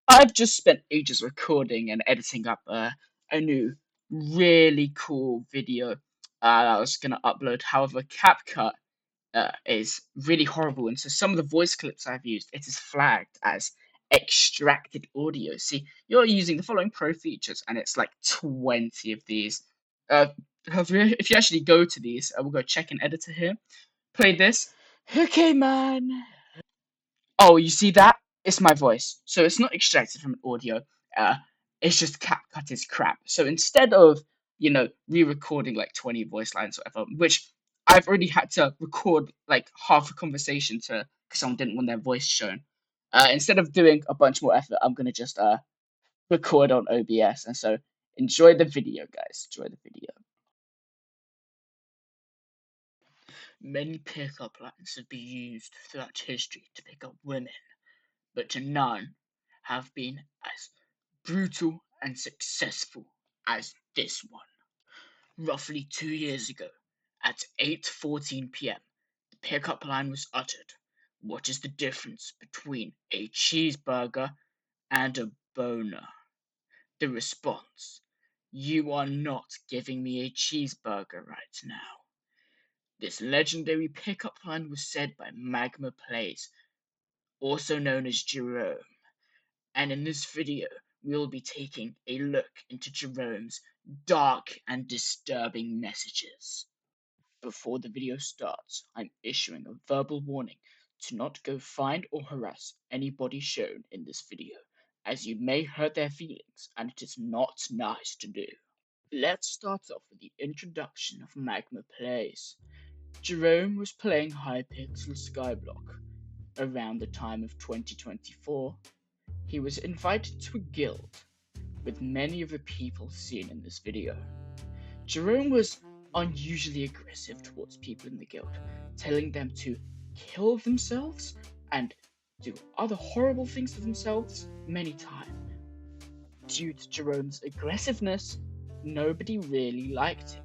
I've just spent ages recording and editing up a new really cool video that I was gonna upload. However, CapCut is really horrible, and so some of the voice clips I've used, it is flagged as extracted audio. See, you're using the following pro features, and it's like 20 of these. Uh, if you actually go to these, we'll go check an editor here. Play this. Okay, man. Oh, you see that? It's my voice. So it's not extracted from an audio. Uh, it's just CapCut is crap. So instead of, re-recording like 20 voice lines or whatever, which I've already had to record like half a conversation to because someone didn't want their voice shown. Instead of doing a bunch more effort, I'm gonna just record on OBS. And so enjoy the video, guys. Enjoy the video. Many pickup lines have been used throughout history to pick up women, but none have been as brutal and successful as this one. Roughly 2 years ago, at 8:14 p.m., the pickup line was uttered. What is the difference between a cheeseburger and a boner? The response: you are not giving me a cheeseburger right now. This legendary pickup line was said by MamgaPlayz, also known as Jerome. And in this video, we will be taking a look into Jerome's dark and disturbing messages. Before the video starts, I'm issuing a verbal warning to not go find or harass anybody shown in this video, as you may hurt their feelings and it is not nice to do. Let's start off with the introduction of MamgaPlayz. Jerome was playing Hypixel Skyblock around the time of 2024. He was invited to a guild with many of the people seen in this video. Jerome was unusually aggressive towards people in the guild, telling them to kill themselves and do other horrible things to themselves many times. Due to Jerome's aggressiveness, nobody really liked him,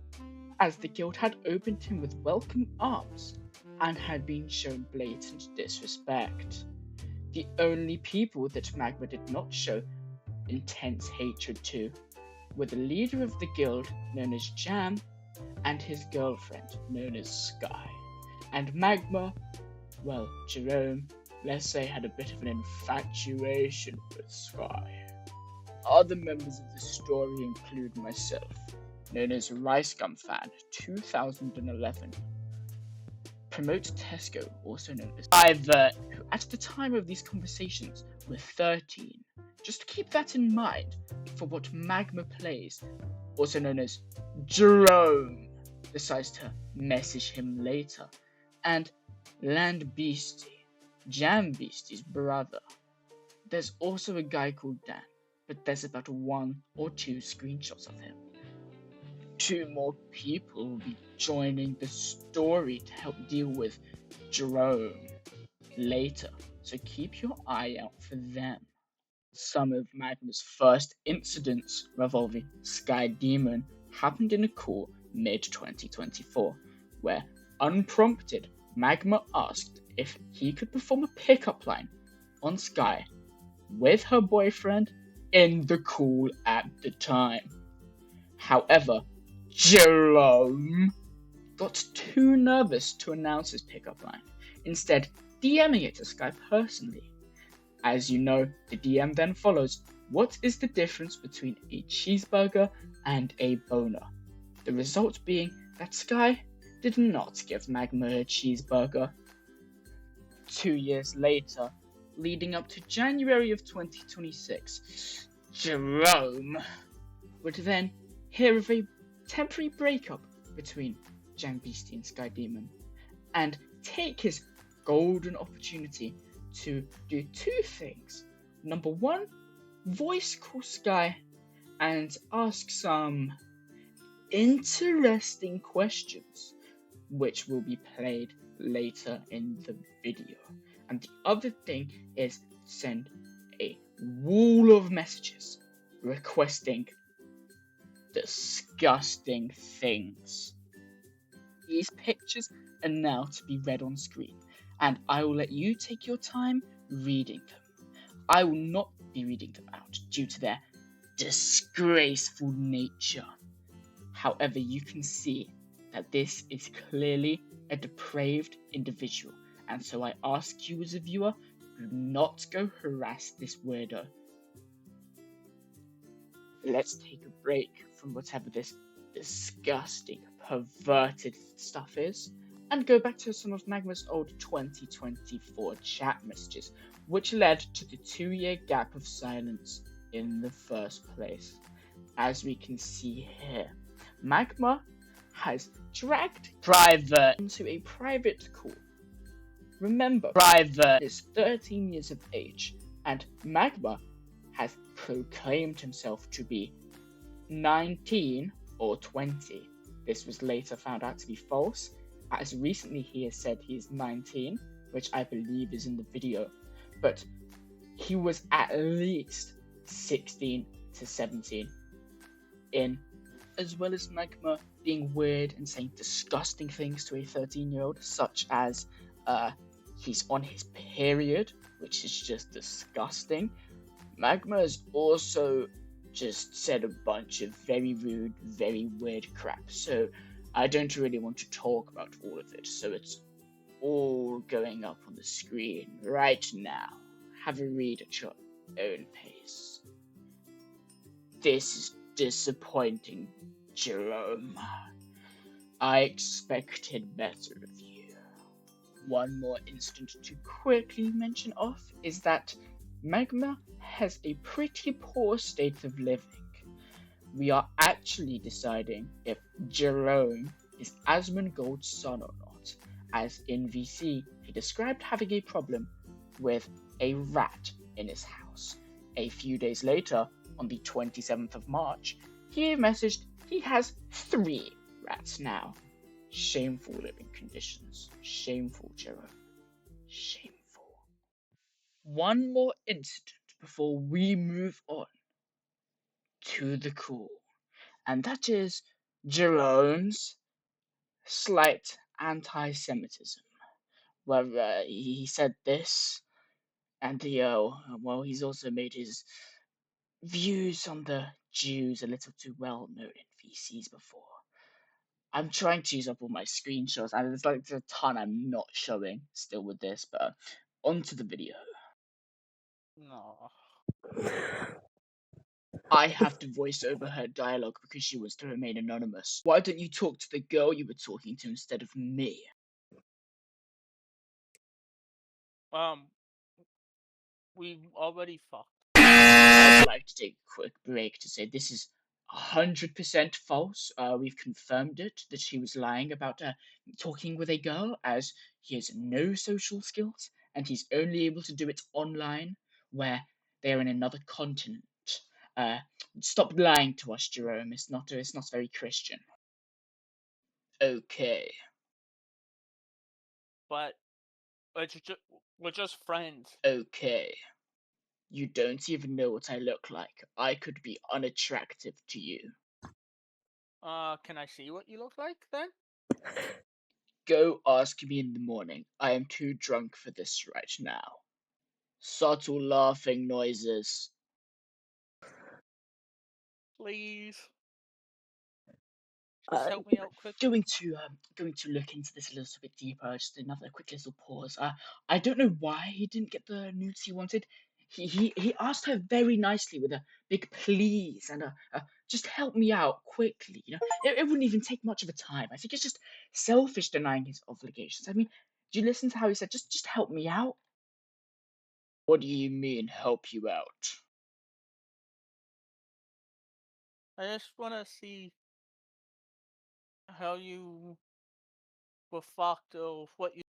as the guild had opened him with welcome arms and had been shown blatant disrespect. The only people that Magma did not show intense hatred to were the leader of the guild, known as Jam, and his girlfriend, known as Sky. And Magma, well, Jerome, let's say, had a bit of an infatuation with Sky. Other members of the story include myself, known as RiceGum 2011, Promote Tesco, also known as Pervert, who at the time of these conversations were 13. Just keep that in mind for what MamgaPlayz, also known as Jerome, decides to message him later, and Land Beastie, Jam Beastie's brother. There's also a guy called Dan, but there's about 1 or 2 screenshots of him. 2 more people will be joining the story to help deal with Jerome later, so keep your eye out for them. Some of Magma's first incidents revolving Sky Demon happened in a call mid-2024, where, unprompted, Magma asked if he could perform a pickup line on Sky with her boyfriend in the call at the time. However, Jerome got too nervous to announce his pickup line, instead DMing it to Sky personally. As you know, the DM then follows, what is the difference between a cheeseburger and a boner? The result being that Sky did not give Magma a cheeseburger. 2 years later, leading up to January of 2026, Jerome would then hear of a temporary breakup between Jam Beastie and Sky Demon, and take his golden opportunity to do 2 things. Number 1, voice call Sky and ask some interesting questions, which will be played later in the video. And the other thing is send a wall of messages requesting disgusting things. These pictures are now to be read on screen, and I will let you take your time reading them. I will not be reading them out due to their disgraceful nature. However, you can see that this is clearly a depraved individual, and so I ask you as a viewer, do not go harass this weirdo. Let's take a break from whatever this disgusting, perverted stuff is, and go back to some of Magma's old 2024 chat messages, which led to the 2-year gap of silence in the first place. As we can see here, Magma has dragged Private into a private call. Remember, Private is 13 years of age, and Magma has proclaimed himself to be 19 or 20. This was later found out to be false, as recently he has said he is 19, which I believe is in the video, but he was at least 16 to 17 in, as well as Magma being weird and saying disgusting things to a 13-year-old, such as he's on his period, which is just disgusting. Magma has also just said a bunch of very rude, very weird crap, so I don't really want to talk about all of it, so it's all going up on the screen right now. Have a read at your own pace. This is disappointing, Jerome. I expected better of you. One more instance to quickly mention off is that Magma has a pretty poor state of living. We are actually deciding if Jerome is Asmongold's son or not, as in VC he described having a problem with a rat in his house. A few days later, on the 27th of March, he messaged he has 3 rats now. Shameful living conditions. Shameful, Jerome. Shameful. One more incident before we move on to the call, and that is Jerome's slight anti-Semitism, where he said this, and he's also made his views on the Jews a little too well known in VCs before. I'm trying to use up all my screenshots, and there's like a ton I'm not showing still with this, but onto the video. No. I have to voice over her dialogue because she wants to remain anonymous. Why don't you talk to the girl you were talking to instead of me? We already fucked. I'd like to take a quick break to say this is 100% false. We've confirmed it, that she was lying about talking with a girl, as he has no social skills, and he's only able to do it online, where they're in another continent. Stop lying to us, Jerome. It's not very Christian. Okay. But we're just friends. Okay. You don't even know what I look like. I could be unattractive to you. Can I see what you look like then? Go ask me in the morning. I am too drunk for this right now. Subtle laughing noises. Please. Just help me out quick. Going to look into this a little bit deeper. Just another quick little pause. I don't know why he didn't get the nudes he wanted. He asked her very nicely with a big please and just help me out quickly. You know, it wouldn't even take much of a time. I think it's just selfish denying his obligations. I mean, do you listen to how he said just help me out? What do you mean help you out? I just wanna see how you were fucked or what you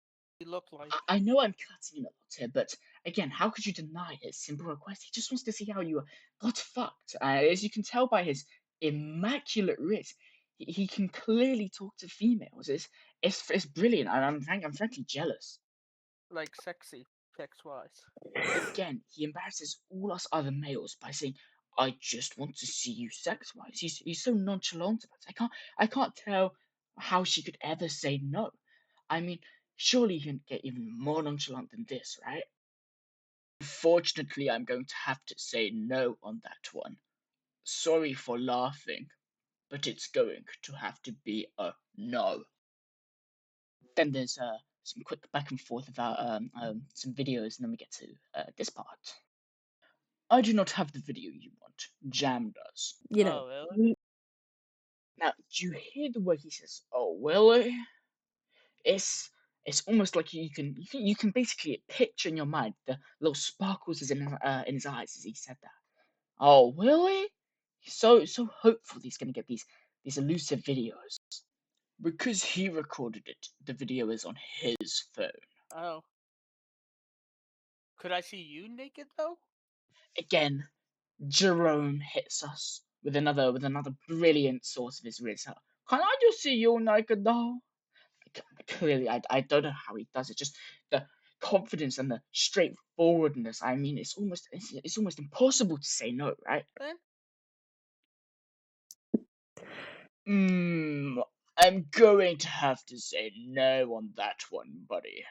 look like. I know I'm cutting in a lot here, but again, how could you deny his simple request? He just wants to see how you got fucked. As you can tell by his immaculate wrist, he can clearly talk to females. It's brilliant, and I'm frankly jealous. Like sexy, sex-wise. Again, he embarrasses all us other males by saying, "I just want to see you sex-wise." He's so nonchalant about it. I can't tell how she could ever say no. I mean, surely you can get even more nonchalant than this, right? Unfortunately, I'm going to have to say no on that one. Sorry for laughing, but it's going to have to be a no. Then there's some quick back and forth about some videos, and then we get to this part. I do not have the video you want. Jam does. Oh, really? Now, do you hear the way he says, "Oh, really?" It's it's almost like you can basically picture in your mind the little sparkles in his eyes as he said that. Oh, really? So hopeful he's gonna get these elusive videos because he recorded it. The video is on his phone. Oh. Could I see you naked though? Again, Jerome hits us with another brilliant source of his research. Can I just see you naked though? Clearly, I don't know how he does it. Just the confidence and the straightforwardness. I mean, it's almost impossible to say no, right? Then I'm going to have to say no on that one, buddy.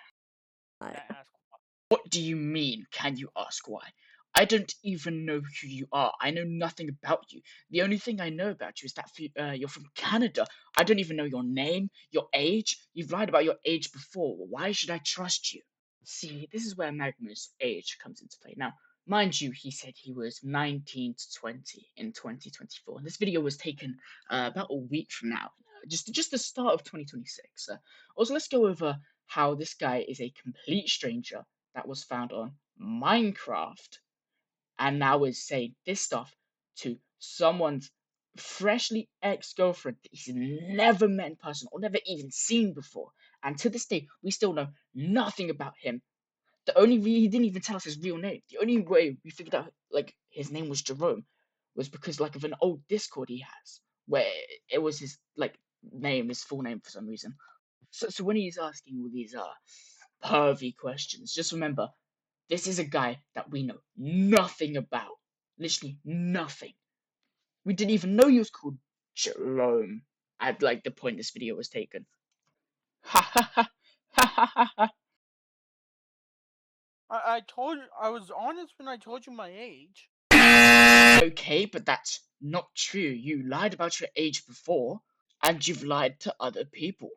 can I ask why? What do you mean? Can you ask why? I don't even know who you are. I know nothing about you. The only thing I know about you is that you're from Canada. I don't even know your name, your age. You've lied about your age before. Why should I trust you? See, this is where Magma's age comes into play. Now, mind you, he said he was 19 to 20 in 2024. And this video was taken about a week from now, just the start of 2026. Also, let's go over how this guy is a complete stranger that was found on Minecraft and now is saying this stuff to someone's freshly ex-girlfriend that he's never met in person or never even seen before. And to this day, we still know nothing about him. He didn't even tell us his real name. The only way we figured out like his name was Jerome was because like of an old Discord he has where it was his like name, his full name for some reason. So when he's asking all these pervy questions, just remember this is a guy that we know nothing about. Literally nothing. We didn't even know he was called Jerome at like the point this video was taken. Ha ha ha ha ha ha ha. I told you I was honest when I told you my age. Okay, but that's not true. You lied about your age before, and you've lied to other people.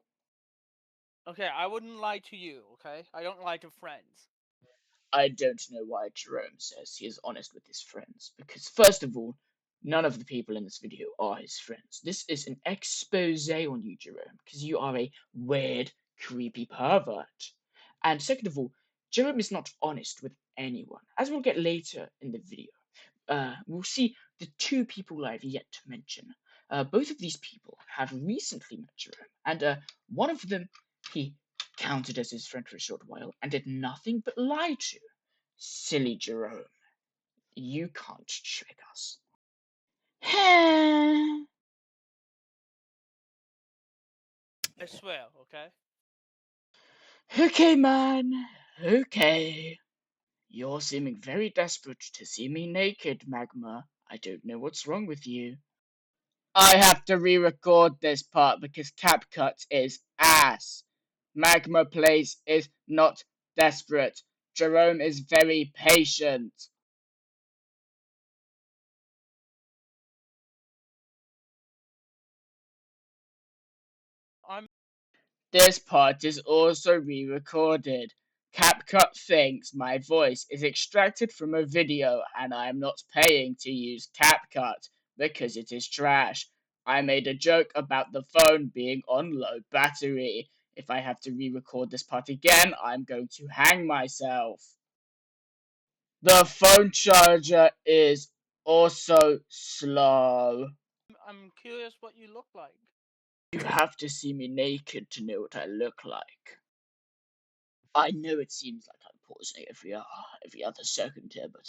Okay, I wouldn't lie to you, okay? I don't lie to friends. I don't know why Jerome says he is honest with his friends, because first of all, none of the people in this video are his friends. This is an expose on you, Jerome, because you are a weird, creepy pervert. And second of all, Jerome is not honest with anyone, as we'll get later in the video. We'll see the two people I've yet to mention. Both of these people have recently met Jerome, and one of them he counted as his friend for a short while and did nothing but lie to. Silly Jerome, you can't trick us. I swear, okay? Okay, man. Okay. You're seeming very desperate to see me naked, Magma. I don't know what's wrong with you. I have to re-record this part because CapCut is ass. MagmaPlayz is not desperate. Jerome is very patient. I'm This part is also re-recorded. CapCut thinks my voice is extracted from a video and I am not paying to use CapCut because it is trash. I made a joke about the phone being on low battery. If I have to re-record this part again, I'm going to hang myself. The phone charger is also slow. I'm curious what you look like. You have to see me naked to know what I look like. I know it seems like I'm pausing every other second here, but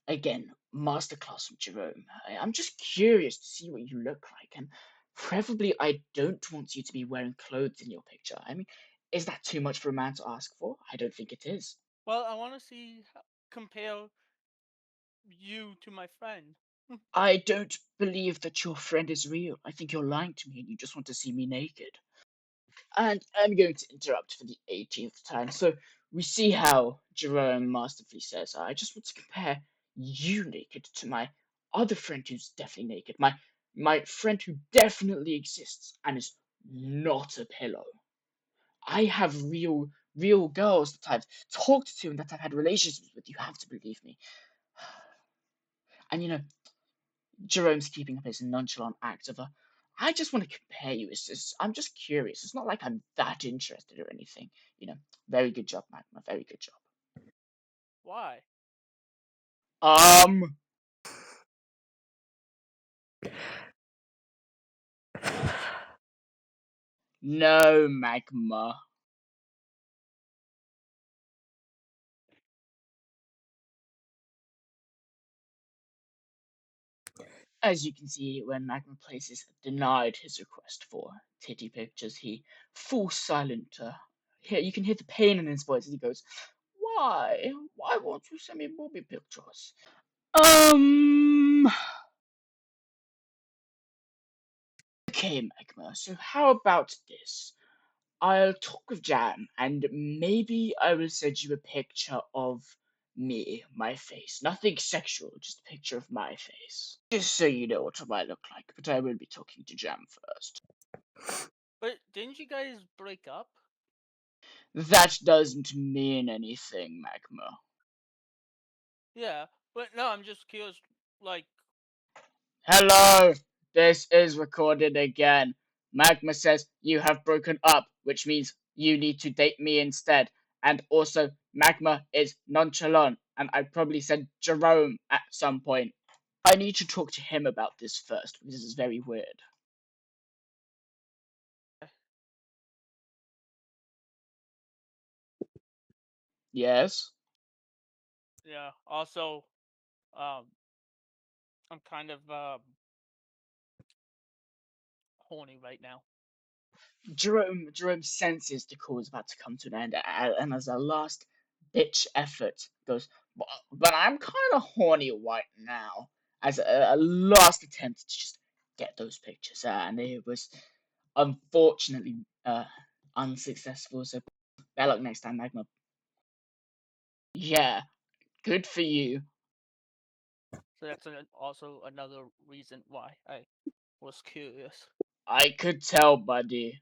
again, masterclass from Jerome. I'm just curious to see what you look like, and preferably I don't want you to be wearing clothes in your picture. I mean, is that too much for a man to ask for? I don't think it is. Well, I want to see compare you to my friend. I don't believe that your friend is real. I think you're lying to me and you just want to see me naked. And I'm going to interrupt for the 18th time. So, we see how Jerome masterfully says, I just want to compare you naked to my other friend who's definitely naked. My friend who definitely exists and is not a pillow. I have real girls that I've talked to and that I've had relationships with. You have to believe me. And Jerome's keeping up his nonchalant act of I just want to compare you. I'm just curious. It's not like I'm that interested or anything. Very good job, Magma. Very good job. Why? Um, no, Magma. As you can see, when MagmaPlayz is denied his request for titty pictures, he falls silent. Here you can hear the pain in his voice as he goes, "Why? Why won't you send me booby pictures?" Um. Okay, Magma. So how about this? I'll talk with Jam, and maybe I will send you a picture of me, my face. Nothing sexual, just a picture of my face. Just so you know what I might look like, but I will be talking to Jam first. But didn't you guys break up? That doesn't mean anything, Magma. Yeah, but no, I'm just curious. Like, Hello! This is recorded again. Magma says you have broken up, which means you need to date me instead. And also, Magma is nonchalant, and I probably said Jerome at some point. I need to talk to him about this first, because this is very weird. Yes? yeah. Also, um, I'm kind of horny right now. Jerome senses the call is about to come to an end, and as a last ditch effort, goes, But I'm kind of horny right now. As a last attempt to just get those pictures, and it was unfortunately unsuccessful. So, bad luck next time, Magma. Yeah, good for you. So that's also another reason why I was curious. I could tell, buddy.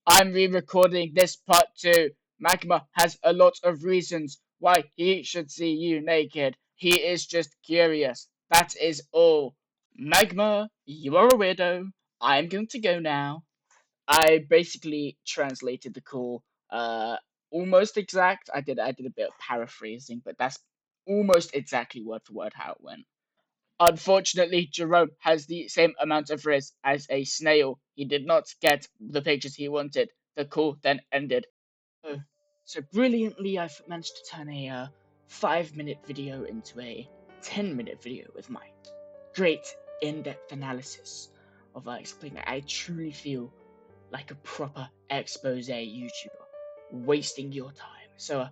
I'm re-recording this part too. Magma has a lot of reasons why he should see you naked. He is just curious. That is all. Magma, you are a weirdo. I'm going to go now. I basically translated the call almost exact. I did a bit of paraphrasing, but that's almost exactly word for word how it went. Unfortunately, Jerome has the same amount of risk as a snail. He did not get the pictures he wanted. The call then ended. So brilliantly, I've managed to turn a 5-minute video into a 10-minute video with my great in-depth analysis of explaining that I truly feel like a proper expose YouTuber, wasting your time. So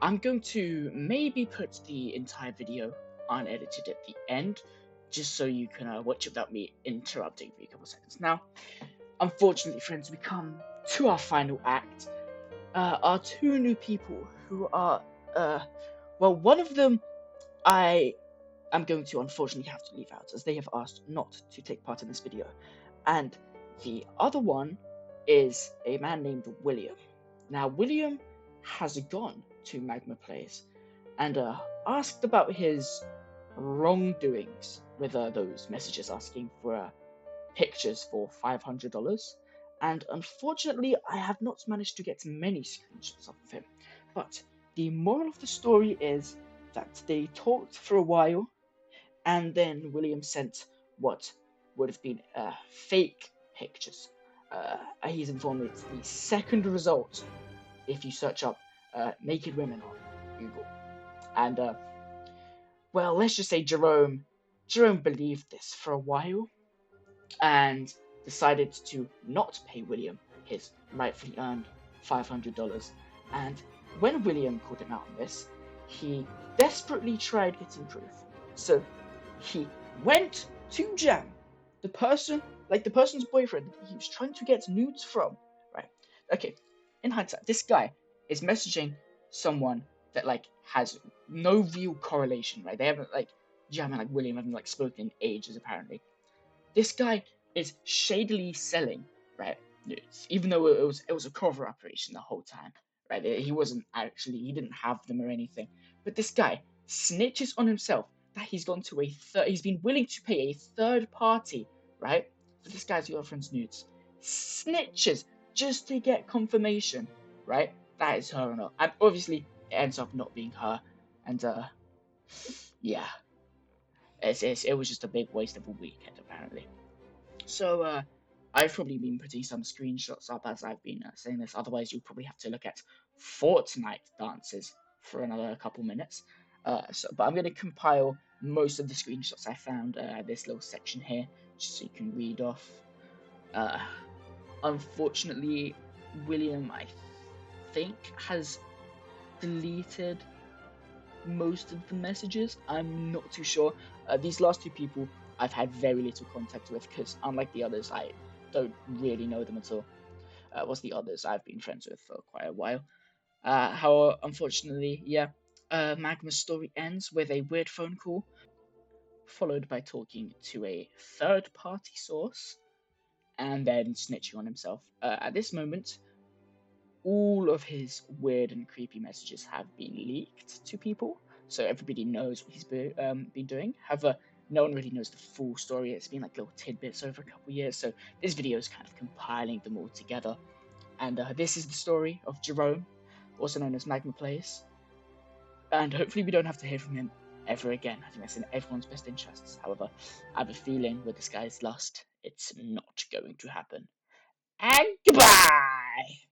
I'm going to maybe put the entire video unedited at the end, just so you can watch it without me interrupting for a couple seconds. Now, unfortunately, friends, we come to our final act. Our two new people who are, well, one of them I am going to unfortunately have to leave out, as they have asked not to take part in this video. And the other one is a man named William. Now, William has gone to MagmaPlayz and asked about his wrongdoings with those messages asking for pictures for $500. And unfortunately, I have not managed to get many screenshots of him. But the moral of the story is that they talked for a while, and then William sent what would have been fake pictures. He's informed me it's the second result if you search up naked women on Google. And well, let's just say Jerome believed this for a while and decided to not pay William his rightfully earned $500. And when William called him out on this, he desperately tried getting proof. So he went to Jam, the person's boyfriend that he was trying to get nudes from, right? Okay, in hindsight, this guy is messaging someone that like has no real correlation, right? They haven't like Jam and like William haven't like spoken in ages apparently. This guy is shadily selling, right? Even though it was a cover operation the whole time, right? He wasn't actually, he didn't have them or anything. But this guy snitches on himself that he's been willing to pay a third party, right, for this guy's girlfriend's nudes. Snitches just to get confirmation, right? That is her or not. And obviously it ends up not being her. And yeah, it was just a big waste of a weekend apparently. So, I've probably been putting some screenshots up as I've been saying this. Otherwise, you'll probably have to look at Fortnite dances for another couple minutes. But I'm going to compile most of the screenshots I found this little section here, just so you can read off. Uh, Unfortunately, William, I think, has deleted most of the messages. I'm not too sure. These last two people I've had very little contact with because, unlike the others, I don't really know them at all. What's the others I've been friends with for quite a while. How unfortunately, yeah, Magma's story ends with a weird phone call, followed by talking to a third party source, and then snitching on himself. At this moment, all of his weird and creepy messages have been leaked to people, so everybody knows what he's been doing. However, no one really knows the full story. It's been like little tidbits over a couple of years, so this video is kind of compiling them all together. And this is the story of Jerome, also known as MagmaPlayz. And hopefully we don't have to hear from him ever again. I think that's in everyone's best interests. However, I have a feeling with this guy's lust, it's not going to happen. And goodbye!